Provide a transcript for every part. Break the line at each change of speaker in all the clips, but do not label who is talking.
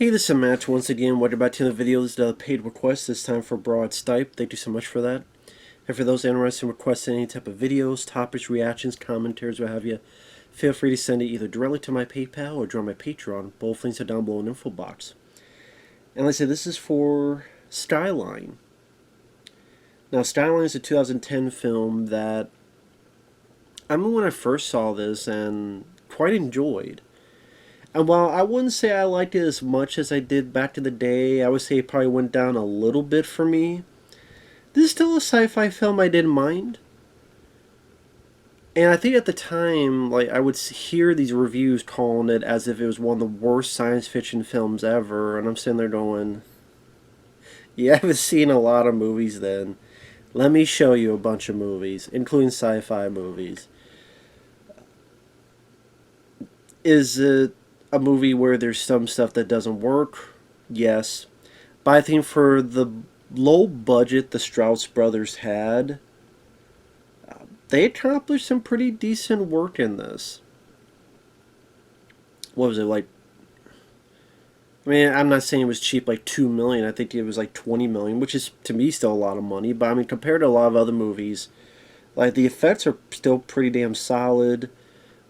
Hey, this is Matt once again. Welcome back to the video. This is a paid request, this time for Broad Stipe. Thank you so much for that. And for those interested in requesting any type of videos, topics, reactions, commentaries, what have you, feel free to send it either directly to my PayPal or join my Patreon. Both links are down below in the info box. And like I said, this is for Skyline. Now, Skyline is a 2010 film that I remember when I first saw this and quite enjoyed. And while I wouldn't say I liked it as much as I did back in the day, I would say it probably went down a little bit for me. This is still a sci-fi film I didn't mind. And I think at the time, I would hear these reviews calling it as if it was one of the worst science fiction films ever, and I'm sitting there going, you haven't seen a lot of movies then. Let me show you a bunch of movies, including sci-fi movies. Is it a movie where there's some stuff that doesn't work? Yes. But I think for the low budget the Strause brothers had, they accomplished some pretty decent work in this. What was it, like? I mean, I'm not saying it was cheap, like $2 million. I think it was like $20 million, which is, to me, still a lot of money. But I mean, compared to a lot of other movies, like, the effects are still pretty damn solid.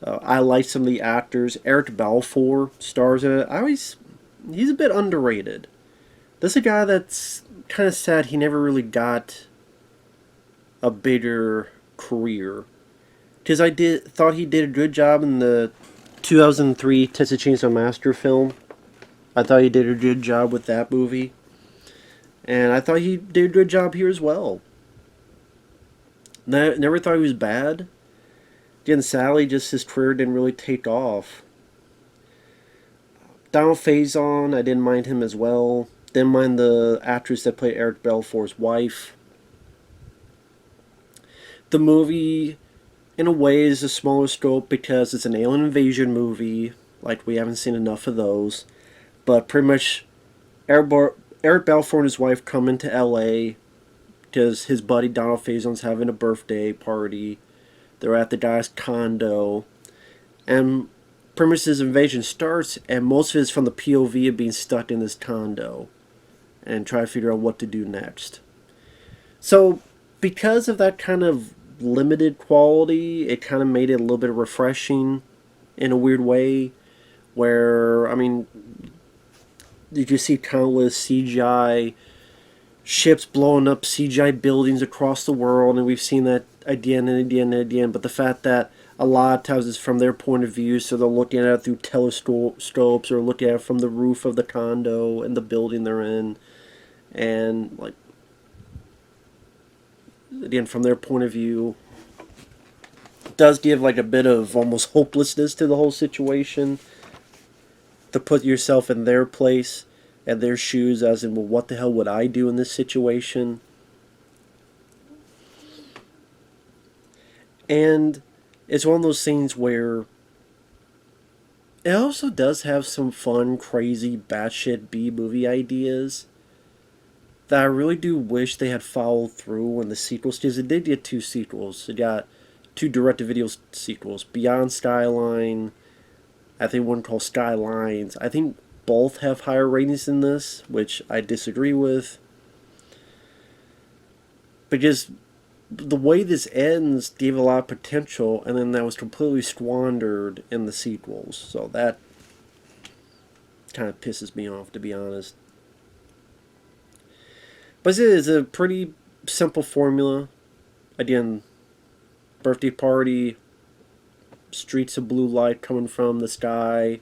I like some of the actors. Eric Balfour stars in it. He's a bit underrated. This is a guy that's kind of sad he never really got a bigger career. Because thought he did a good job in the 2003 Texas Chainsaw Massacre film. I thought he did a good job with that movie. And I thought he did a good job here as well. Never thought he was bad. Again, sadly, just his career didn't really take off. Donald Faison, I didn't mind him as well. Didn't mind the actress that played Eric Balfour's wife. The movie, in a way, is a smaller scope because it's an alien invasion movie. Like, we haven't seen enough of those. But pretty much, Eric Balfour and his wife come into L.A. because his buddy Donald Faison's having a birthday party. They're at the guy's condo, and pretty much this invasion starts, and most of it is from the POV of being stuck in this condo and try to figure out what to do next. So, because of that kind of limited quality, it kind of made it a little bit refreshing in a weird way, where, I mean, you can see countless CGI ships blowing up CGI buildings across the world, and we've seen that again and again and again. But the fact that a lot of times it's from their point of view, so they're looking at it through telescopes or looking at it from the roof of the condo and the building they're in, and like again from their point of view, it does give like a bit of almost hopelessness to the whole situation, to put yourself in their place and their shoes, as in, well, what the hell would I do in this situation? And it's one of those things where it also does have some fun, crazy, batshit B-movie ideas that I really do wish they had followed through in the sequels, because it did get 2 sequels. It got 2 direct-to-video sequels, Beyond Skyline, I think one called Skylines. I think both have higher ratings than this, which I disagree with. Because the way this ends gave a lot of potential, and then that was completely squandered in the sequels. So that kind of pisses me off, to be honest. But it's a pretty simple formula. Again, birthday party, streaks of blue light coming from the sky.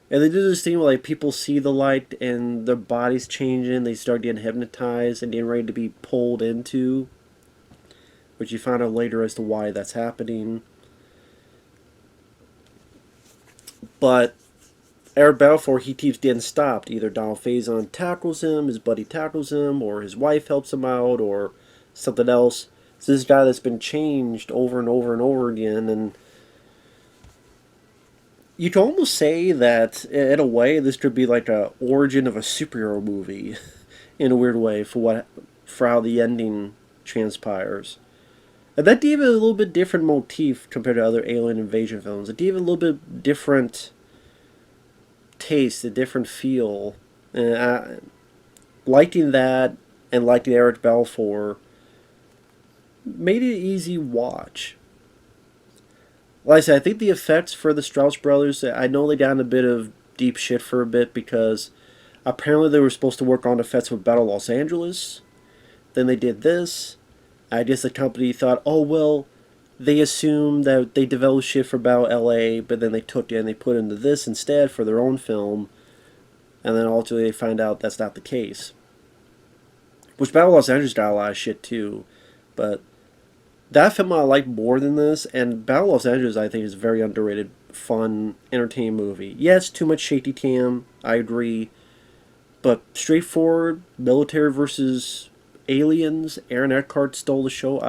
And they do this thing where, like, people see the light and their bodies changing, they start getting hypnotized and getting ready to be pulled into, which you find out later as to why that's happening. But Eric Balfour, he keeps getting stopped. Either Donald Faison tackles him, his buddy tackles him, or his wife helps him out, or something else. It's this guy that's been changed over and over and over again, and you can almost say that, in a way, this could be like a origin of a superhero movie, in a weird way, for how the ending transpires. And that gave it a little bit different motif compared to other alien invasion films. It gave it a little bit different taste, a different feel. And liking that and liking Eric Balfour made it an easy watch. Like I said, I think the effects for the Strause brothers, I know they got in a bit of deep shit for a bit because apparently they were supposed to work on effects with Battle Los Angeles. Then they did this. I guess the company thought, oh, well, they assumed that they developed shit for Battle LA, but then they took it and they put into this instead for their own film. And then ultimately they find out that's not the case. Which Battle Los Angeles got a lot of shit too. But that film I like more than this, and Battle Los Angeles I think is a very underrated, fun, entertaining movie. Yes, too much shaky cam, I agree. But straightforward, military versus aliens, Aaron Eckhart stole the show.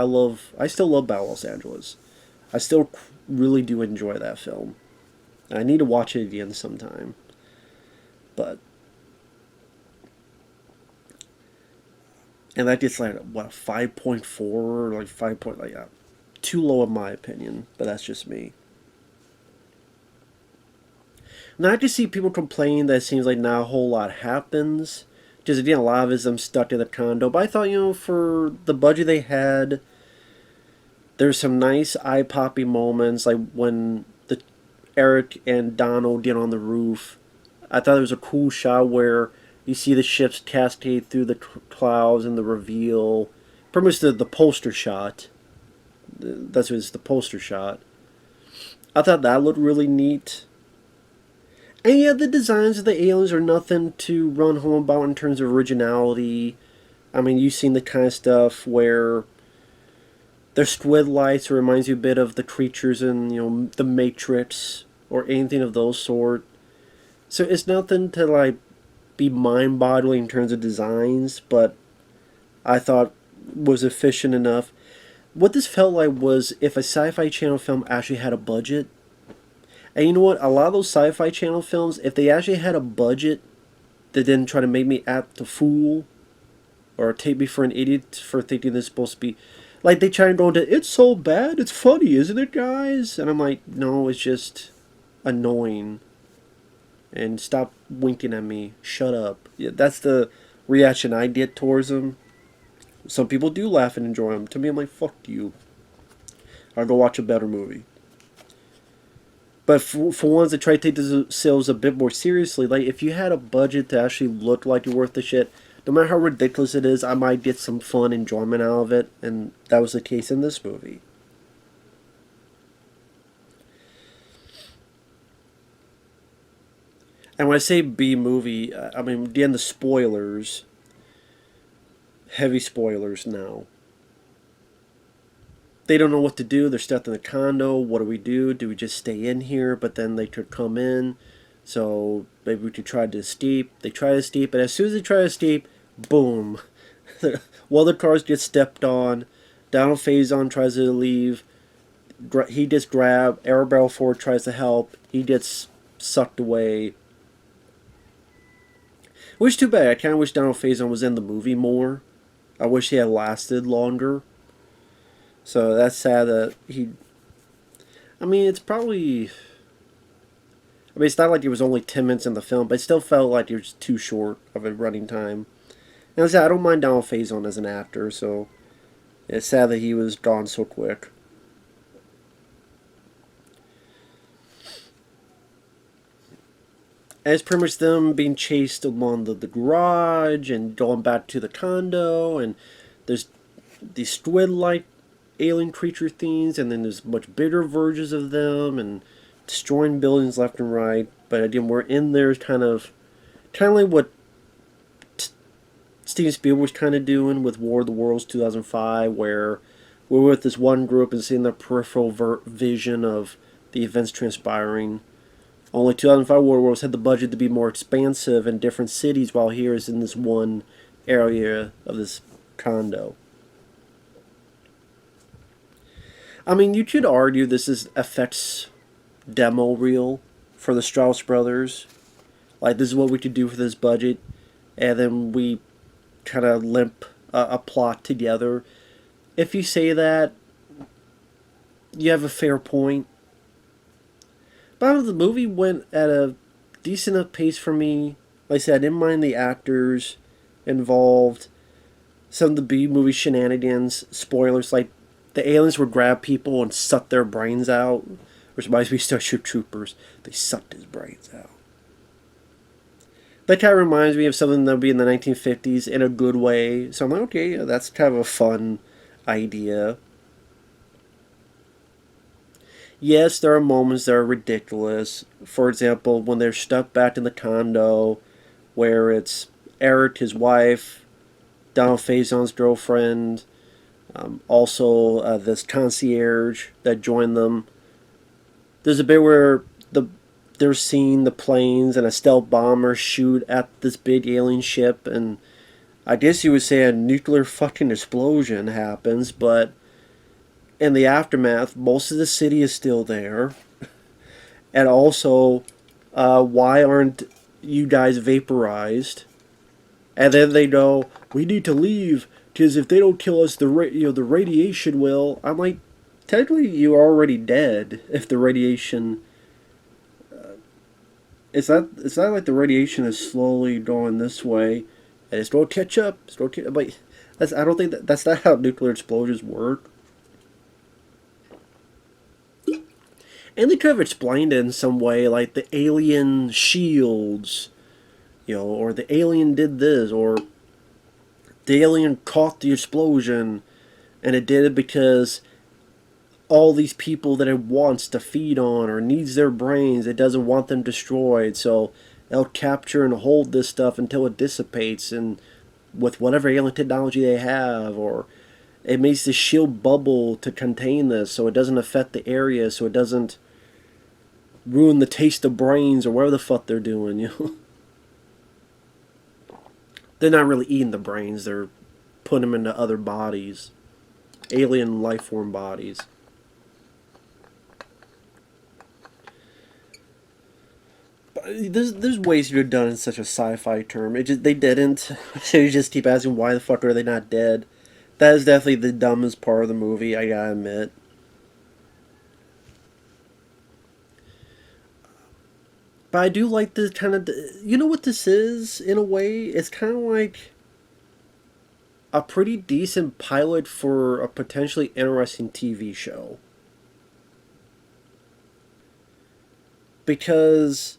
I still love Battle Los Angeles. I still really do enjoy that film. I need to watch it again sometime. But and that gets like what, 5.4, like 5 point, like too low in my opinion. But that's just me. Now I just see people complain that it seems like not a whole lot happens. Just again, a lot of it is them stuck in the condo. But I thought, for the budget they had, there's some nice eye-popping moments, like when the Eric and Donald get on the roof. I thought it was a cool shot where you see the ships cascade through the clouds and the reveal. Pretty much the poster shot. That's what it's, the poster shot. I thought that looked really neat. And yeah, the designs of the aliens are nothing to run home about in terms of originality. I mean, you've seen the kind of stuff where their squid lights reminds you a bit of the creatures in, the Matrix or anything of those sort. So it's nothing to like be mind-boggling in terms of designs, but I thought was efficient enough. What this felt like was if a Sci-Fi Channel film actually had a budget. And you know what? A lot of those Sci-Fi Channel films, if they actually had a budget that didn't try to make me act a fool or take me for an idiot for thinking this is supposed to be... Like, they try to go into, it's so bad, it's funny, isn't it, guys? And I'm like, no, it's just annoying. And stop winking at me. Shut up. Yeah, that's the reaction I get towards them. Some people do laugh and enjoy them. To me, I'm like, fuck you. I'll go watch a better movie. But for ones that try to take themselves a bit more seriously, like, if you had a budget to actually look like you're worth the shit, no matter how ridiculous it is, I might get some fun enjoyment out of it. And that was the case in this movie. And when I say B-movie, I mean, again, the spoilers. Heavy spoilers now. They don't know what to do. They're stuck in the condo. What do we do? Do we just stay in here? But then they could come in. So maybe we could try to escape. They try to escape. And as soon as they try to escape, boom. One of the cars gets stepped on. Donald Faison tries to leave. He gets grabbed. Eric Balfour tries to help. He gets sucked away. Which is too bad. I kind of wish Donald Faison was in the movie more. I wish he had lasted longer. So that's sad that he... I mean, it's probably... I mean, it's not like it was only 10 minutes in the film, but it still felt like it was too short of a running time. And I said, I don't mind Donald Faison as an actor, so it's sad that he was gone so quick. And it's pretty much them being chased along the garage and going back to the condo, and there's these squid-like alien creature things, and then there's much bigger versions of them, and destroying buildings left and right. But again, we're in there kind of like what Steven Spielberg was kind of doing with War of the Worlds 2005, where we're with this one group and seeing the peripheral vision of the events transpiring. Only 2005 War of the Worlds had the budget to be more expansive in different cities, while here is in this one area of this condo. I mean, you could argue this is effects demo reel for the Strause brothers. Like, this is what we could do for this budget, and then we kind of limp a plot together. If you say that, you have a fair point. But the movie went at a decent enough pace for me. Like I said, I didn't mind the actors involved. Some of the B movie shenanigans, spoilers, like the aliens would grab people and suck their brains out. Which reminds me of Starship Troopers. They sucked his brains out. That kind of reminds me of something that would be in the 1950s in a good way. So I'm like, okay, yeah, that's kind of a fun idea. Yes, there are moments that are ridiculous. For example, when they're stuck back in the condo, where it's Eric, his wife, Donald Faison's girlfriend, also this concierge that joined them. There's a bit where they're seeing the planes and a stealth bomber shoot at this big alien ship, and I guess you would say a nuclear fucking explosion happens, but in the aftermath, most of the city is still there. And also, why aren't you guys vaporized? And then they go, we need to leave because if they don't kill us, the radiation will. I'm like, technically, you're already dead. If the radiation, it's not like the radiation is slowly going this way, and it's going to catch up. It's going to catch up. Like, I don't think that's not how nuclear explosions work. And they could have explained it in some way, like the alien shields, or the alien did this, or the alien caught the explosion, and it did it because all these people that it wants to feed on or needs their brains, it doesn't want them destroyed, so it'll capture and hold this stuff until it dissipates, and with whatever alien technology they have, or it makes the shield bubble to contain this so it doesn't affect the area, so it doesn't ruin the taste of brains or whatever the fuck they're doing, They're not really eating the brains, they're putting them into other bodies. Alien life form bodies. But there's ways you could have done in such a sci-fi term. They didn't. So you just keep asking why the fuck are they not dead? That is definitely the dumbest part of the movie, I gotta admit. But I do like this kind of... You know what this is, in a way? It's kind of like a pretty decent pilot for a potentially interesting TV show. Because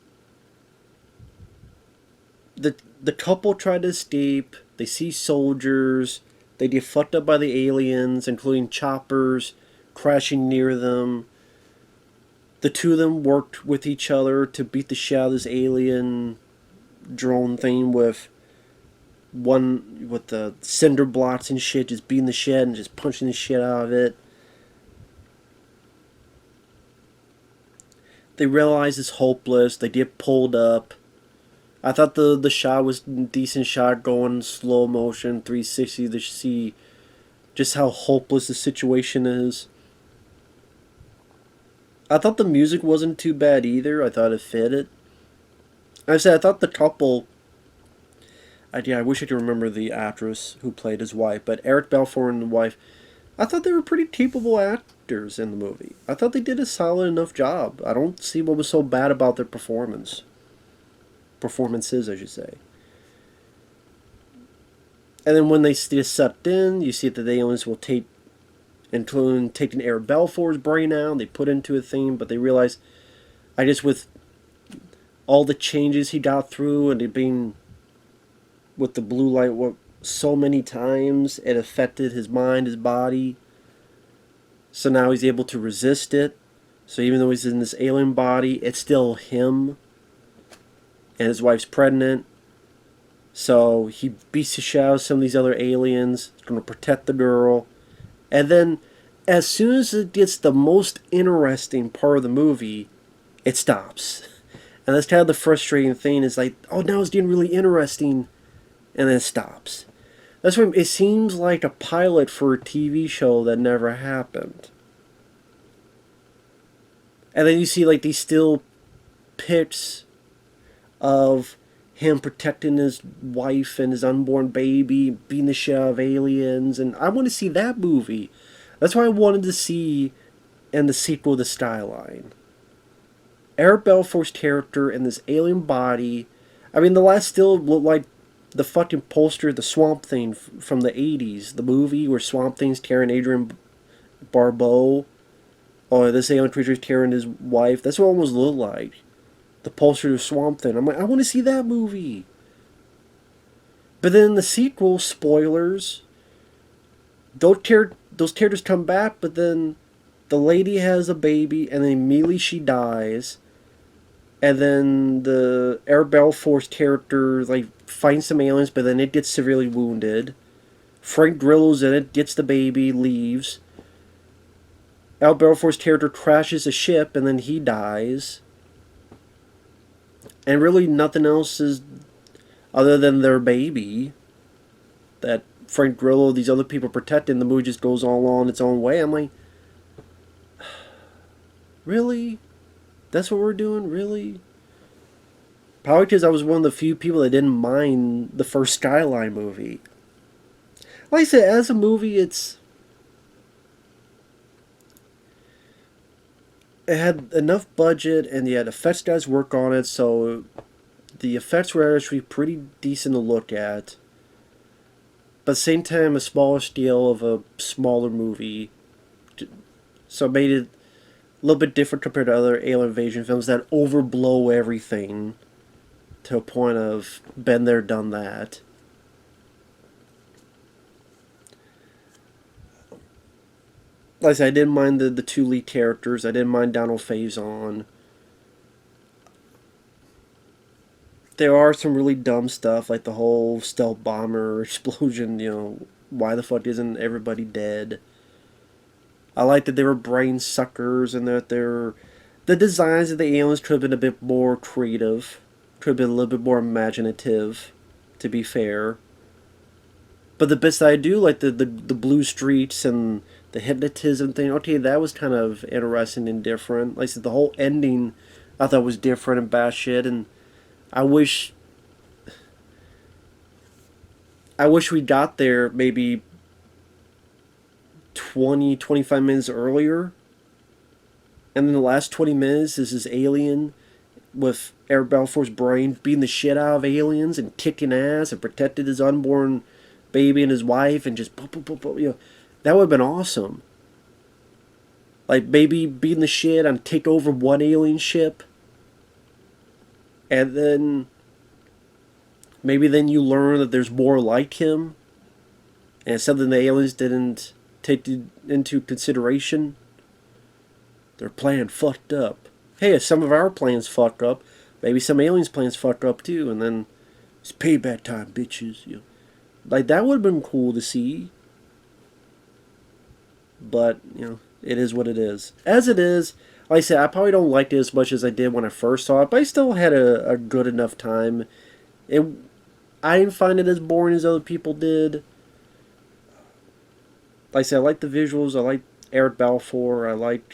the couple try to escape, they see soldiers, they get fucked up by the aliens, including choppers crashing near them. The two of them worked with each other to beat the shit out of this alien drone thing with the cinder blocks and shit, just beating the shit and just punching the shit out of it. They realize it's hopeless. They get pulled up. I thought the shot was a decent shot, going slow motion, 360 to see just how hopeless the situation is. I thought the music wasn't too bad either. I thought it fit it. I thought the couple... I wish I could remember the actress who played his wife, but Eric Balfour and the wife, I thought they were pretty capable actors in the movie. I thought they did a solid enough job. I don't see what was so bad about their performances, I should say. And then when they get sucked in, you see that the aliens will take, including taking Eric Balfour's brain out, they put into a thing, but they realize, I guess with all the changes he got through and it being with the blue light so many times, it affected his mind, his body. So now he's able to resist it. So even though he's in this alien body, it's still him. And his wife's pregnant. So he beats the shit out of some of these other aliens. He's going to protect the girl. And then, as soon as it gets the most interesting part of the movie, it stops. And that's kind of the frustrating thing, is like, oh, now it's getting really interesting, and then it stops. That's why it seems like a pilot for a TV show that never happened. And then you see like these still pics of him protecting his wife and his unborn baby, beating the shit out of aliens, and I want to see that movie. That's why I wanted to see in the sequel to Skyline. Eric Balfour's character in this alien body. I mean, the last still looked like the fucking poster, the Swamp Thing from the 80s. The movie where Swamp Thing's tearing Adrian Barbeau. Or this alien creature's tearing his wife. That's what it almost looked like. The poster of Swamp Thing. I'm like, I want to see that movie. But then the sequel, spoilers, those characters come back, but then the lady has a baby, and then immediately she dies. And then the Eric Balfour's character like finds some aliens, but then it gets severely wounded. Frank Grillo's in it, gets the baby, leaves. Eric Balfour's character crashes a ship, and then he dies. And really nothing else is other than their baby that Frank Grillo, these other people protecting. The movie just goes all on its own way. I'm like, really? That's what we're doing? Really? Probably because I was one of the few people that didn't mind the first Skyline movie. Like I said, as a movie, it had enough budget, and you had effects guys work on it, so the effects were actually pretty decent to look at. But at the same time, a smaller scale of a smaller movie. So it made it a little bit different compared to other alien invasion films that overblow everything to a point of been there, done that. Like I said, I didn't mind the two lead characters. I didn't mind Donald Faison. There are some really dumb stuff, like the whole stealth bomber explosion, why the fuck isn't everybody dead? I like that they were brain suckers, and that the designs of the aliens could have been a bit more creative, could have been a little bit more imaginative, to be fair. But the bits that I do, like the blue streets and the hypnotism thing, okay, that was kind of interesting and different. Like I said, the whole ending I thought was different and batshit, and I wish we got there maybe 20-25 minutes earlier. And then the last 20 minutes is this alien with Eric Balfour's brain beating the shit out of aliens and kicking ass and protected his unborn baby and his wife and just boop, boop, boop, boop, that would have been awesome. Like maybe beating the shit and take over one alien ship. And then maybe then you learn that there's more like him. And it's something the aliens didn't take into consideration. Their plan fucked up. Hey, if some of our plans fuck up, maybe some aliens' plans fuck up too. And then it's payback time, bitches. Like, that would have been cool to see. But, it is what it is. As it is, like I said, I probably don't like it as much as I did when I first saw it, but I still had a good enough time. I didn't find it as boring as other people did. Like I said, I like the visuals, I like Eric Balfour, I like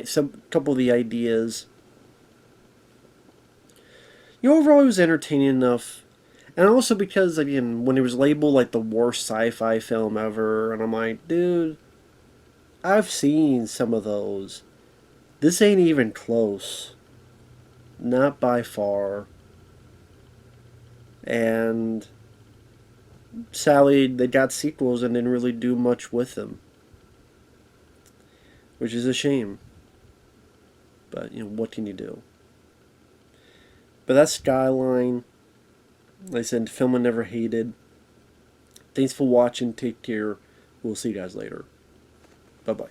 some couple of the ideas. Overall it was entertaining enough. And also because, again, when it was labeled like the worst sci-fi film ever, and I'm like, dude, I've seen some of those. This ain't even close. Not by far. And sadly, they got sequels and didn't really do much with them. Which is a shame. But, what can you do? But that's Skyline. Like I said, film I never hated. Thanks for watching. Take care. We'll see you guys later. Bye-bye.